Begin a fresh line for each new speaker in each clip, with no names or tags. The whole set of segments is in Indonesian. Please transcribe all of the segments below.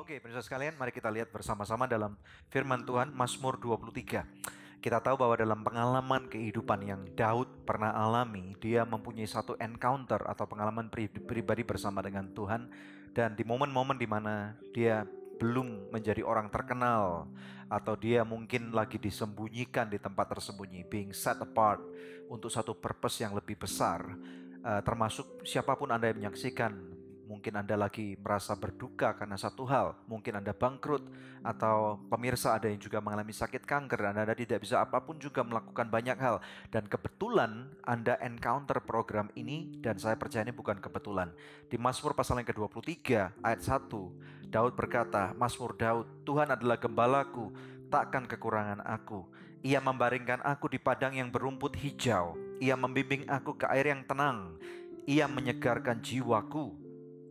Oke, pemirsa sekalian, mari kita lihat bersama-sama dalam firman Tuhan Mazmur 23. Kita tahu bahwa dalam pengalaman kehidupan yang Daud pernah alami, dia mempunyai satu encounter atau pengalaman pribadi bersama dengan Tuhan. Dan di momen-momen di mana dia belum menjadi orang terkenal, atau dia mungkin lagi disembunyikan di tempat tersembunyi, being set apart untuk satu purpose yang lebih besar. Termasuk siapapun Anda yang menyaksikan, mungkin Anda lagi merasa berduka karena satu hal, mungkin Anda bangkrut, atau pemirsa ada yang juga mengalami sakit kanker dan Anda tidak bisa apapun juga melakukan banyak hal. Dan kebetulan Anda encounter program ini, dan saya percaya ini bukan kebetulan. Di Mazmur pasal yang ke-23 ayat 1, Daud berkata, Mazmur Daud, Tuhan adalah gembalaku, takkan kekurangan aku. Ia membaringkan aku di padang yang berumput hijau. Ia membimbing aku ke air yang tenang. Ia menyegarkan jiwaku.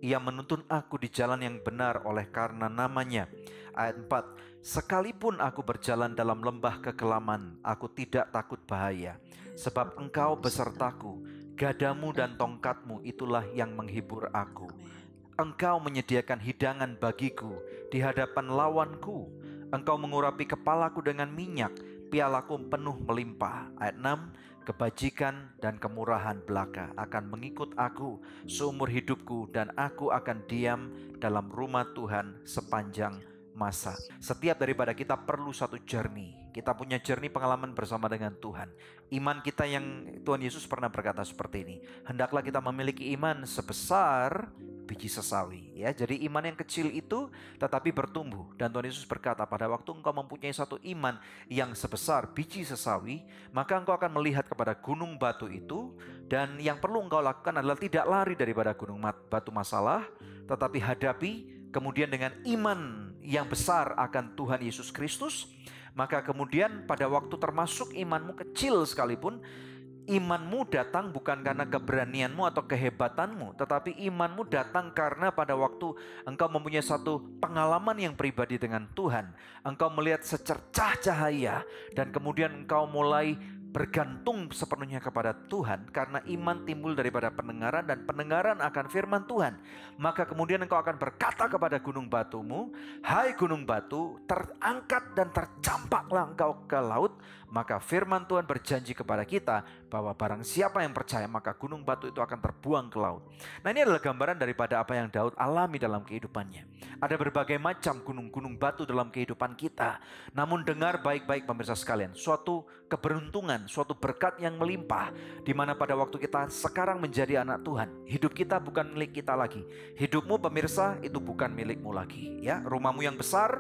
Ia menuntun aku di jalan yang benar oleh karena namanya. Ayat 4, sekalipun aku berjalan dalam lembah kekelaman, aku tidak takut bahaya. Sebab engkau besertaku, gadamu dan tongkatmu itulah yang menghibur aku. Engkau menyediakan hidangan bagiku di hadapan lawanku. Engkau mengurapi kepalaku dengan minyak, pialaku penuh melimpah. Ayat 6, kebajikan dan kemurahan belaka akan mengikut aku seumur hidupku, dan aku akan diam dalam rumah Tuhan sepanjang masa. Setiap daripada kita perlu satu journey. Kita punya journey pengalaman bersama dengan Tuhan. Iman kita yang Tuhan Yesus pernah berkata seperti ini, hendaklah kita memiliki iman sebesar biji sesawi, ya. Jadi iman yang kecil itu tetapi bertumbuh. Dan Tuhan Yesus berkata, pada waktu engkau mempunyai satu iman yang sebesar biji sesawi, maka engkau akan melihat kepada gunung batu itu, dan yang perlu engkau lakukan adalah tidak lari daripada gunung batu masalah, tetapi hadapi kemudian dengan iman yang besar akan Tuhan Yesus Kristus. Maka kemudian pada waktu termasuk imanmu kecil sekalipun, imanmu datang bukan karena keberanianmu atau kehebatanmu, tetapi imanmu datang karena pada waktu engkau mempunyai satu pengalaman yang pribadi dengan Tuhan. Engkau melihat secercah cahaya, dan kemudian engkau mulai bergantung sepenuhnya kepada Tuhan, karena iman timbul daripada pendengaran, dan pendengaran akan firman Tuhan. Maka kemudian engkau akan berkata kepada gunung batumu, hai gunung batu, terangkat dan tercampaklah engkau ke laut. Maka firman Tuhan berjanji kepada kita bahwa barang siapa yang percaya, maka gunung batu itu akan terbuang ke laut. Nah, ini adalah gambaran daripada apa yang Daud alami dalam kehidupannya. Ada berbagai macam gunung-gunung batu dalam kehidupan kita. Namun dengar baik-baik pemirsa sekalian, suatu keberuntungan, suatu berkat yang melimpah, di mana pada waktu kita sekarang menjadi anak Tuhan, hidup kita bukan milik kita lagi. Hidupmu pemirsa itu bukan milikmu lagi, ya. Rumahmu yang besar,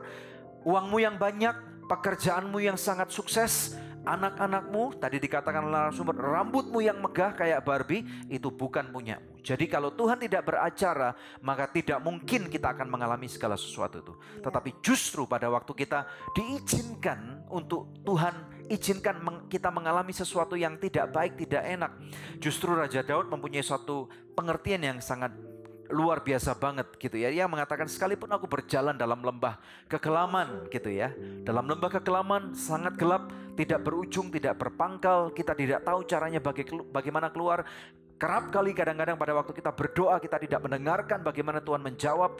uangmu yang banyak, pekerjaanmu yang sangat sukses, anak-anakmu, tadi dikatakan narasumber, rambutmu yang megah kayak Barbie, itu bukan punyamu. Jadi kalau Tuhan tidak beracara, maka tidak mungkin kita akan mengalami segala sesuatu itu. Tetapi justru pada waktu kita diizinkan untuk Tuhan izinkan kita mengalami sesuatu yang tidak baik, tidak enak, justru Raja Daud mempunyai suatu pengertian yang sangat luar biasa banget gitu ya. Ia mengatakan, sekalipun aku berjalan dalam lembah kekelaman gitu ya. Dalam lembah kekelaman sangat gelap, tidak berujung, tidak berpangkal, kita tidak tahu caranya bagaimana keluar. Kerap kali kadang-kadang pada waktu kita berdoa, kita tidak mendengarkan bagaimana Tuhan menjawab,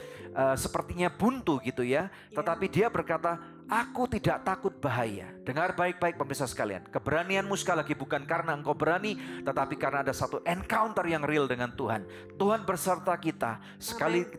sepertinya buntu gitu ya. Tetapi dia berkata, aku tidak takut bahaya. Dengar baik-baik pemirsa sekalian, keberanianmu sekali lagi bukan karena engkau berani, tetapi karena ada satu encounter yang real dengan Tuhan. Tuhan berserta kita.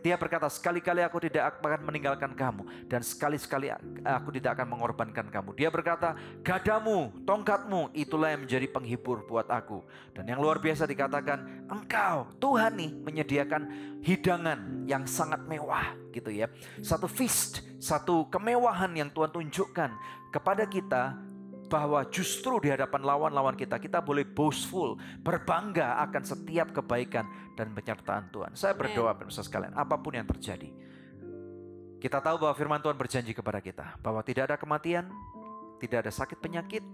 Dia berkata, sekali-kali aku tidak akan meninggalkan kamu, dan sekali-sekali aku tidak akan mengorbankan kamu. Dia berkata, gadamu, tongkatmu, itulah yang menjadi penghibur buat aku. Dan yang luar biasa dikatakan, engkau, Tuhan nih, menyediakan hidangan yang sangat mewah gitu ya. Satu feast, satu kemewahan yang Tuhan tunjukkan kepada kita, bahwa justru di hadapan lawan-lawan kita, kita boleh boastful, berbangga akan setiap kebaikan dan penyertaan Tuhan. Saya berdoa pemirsa sekalian, apapun yang terjadi, kita tahu bahwa firman Tuhan berjanji kepada kita bahwa tidak ada kematian, tidak ada sakit penyakit,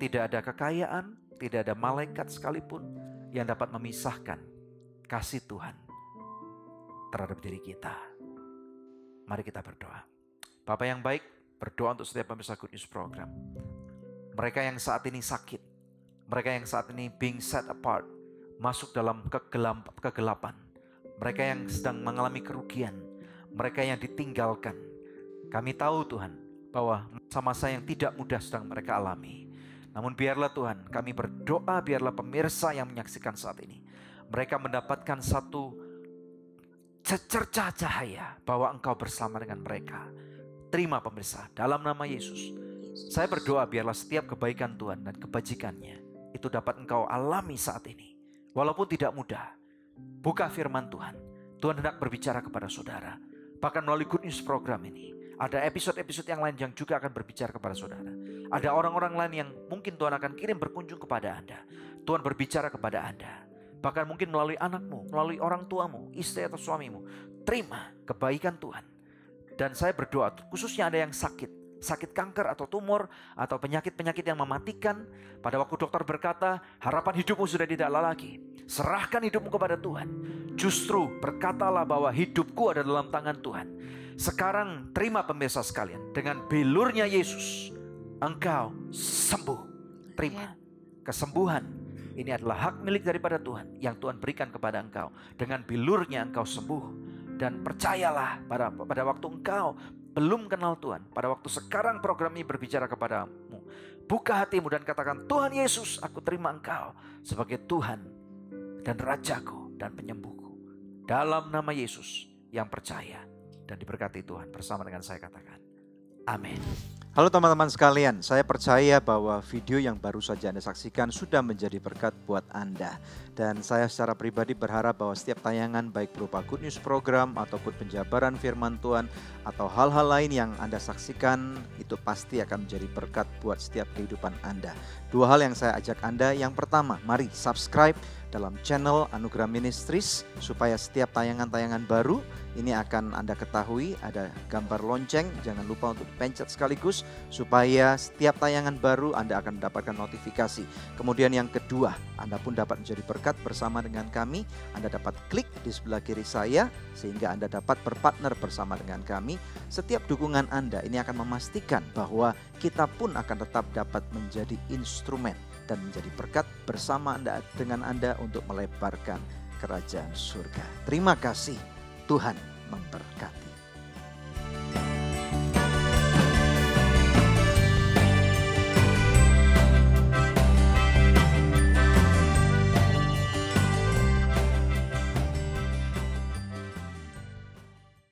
tidak ada kekayaan, tidak ada malaikat sekalipun yang dapat memisahkan kasih Tuhan terhadap diri kita. Mari kita berdoa. Bapa yang baik, berdoa untuk setiap pemirsa Good News Program. Mereka yang saat ini sakit, mereka yang saat ini being set apart, masuk dalam kegelapan, mereka yang sedang mengalami kerugian, mereka yang ditinggalkan. Kami tahu Tuhan bahwa masa-masa yang tidak mudah sedang mereka alami. Namun biarlah Tuhan, kami berdoa biarlah pemirsa yang menyaksikan saat ini, mereka mendapatkan satu secercah cahaya bahwa Engkau bersama dengan mereka. Terima pemirsa, dalam nama Yesus. Saya berdoa biarlah setiap kebaikan Tuhan dan kebajikannya itu dapat Engkau alami saat ini. Walaupun tidak mudah, buka firman Tuhan. Tuhan hendak berbicara kepada saudara. Bahkan melalui Good News program ini, ada episode-episode yang lain yang juga akan berbicara kepada saudara. Ada orang-orang lain yang mungkin Tuhan akan kirim berkunjung kepada Anda. Tuhan berbicara kepada Anda. Bahkan mungkin melalui anakmu, melalui orang tuamu, istri atau suamimu. Terima kebaikan Tuhan. Dan saya berdoa, khususnya ada yang sakit kanker atau tumor atau penyakit-penyakit yang mematikan. Pada waktu dokter berkata, harapan hidupmu sudah tidak ada lagi. Serahkan hidupmu kepada Tuhan. Justru berkatalah bahwa hidupku ada dalam tangan Tuhan. Sekarang terima pemirsa sekalian, dengan belurnya Yesus, engkau sembuh. Terima kesembuhan. Ini adalah hak milik daripada Tuhan yang Tuhan berikan kepada engkau. Dengan bilurnya engkau sembuh. Dan percayalah pada waktu engkau belum kenal Tuhan, pada waktu sekarang program ini berbicara kepadamu, buka hatimu dan katakan, Tuhan Yesus, aku terima Engkau sebagai Tuhan dan Rajaku dan penyembuhku. Dalam nama Yesus yang percaya dan diberkati Tuhan, bersama dengan saya katakan, amin. Halo teman-teman sekalian, saya percaya bahwa video yang baru saja Anda saksikan sudah menjadi berkat buat Anda. Dan saya secara pribadi berharap bahwa setiap tayangan baik berupa Good News program ataupun penjabaran firman Tuhan atau hal-hal lain yang Anda saksikan itu pasti akan menjadi berkat buat setiap kehidupan Anda. Dua hal yang saya ajak Anda, yang pertama, mari subscribe dalam channel Anugerah Ministries supaya setiap tayangan-tayangan baru ini akan Anda ketahui, ada gambar lonceng, jangan lupa untuk dipencet sekaligus supaya setiap tayangan baru Anda akan mendapatkan notifikasi. Kemudian yang kedua, Anda pun dapat menjadi berkat bersama dengan kami. Anda dapat klik di sebelah kiri saya sehingga Anda dapat berpartner bersama dengan kami. Setiap dukungan Anda ini akan memastikan bahwa kita pun akan tetap dapat menjadi instrumen dan menjadi berkat bersama dengan Anda untuk melebarkan kerajaan surga. Terima kasih, Tuhan memberkati.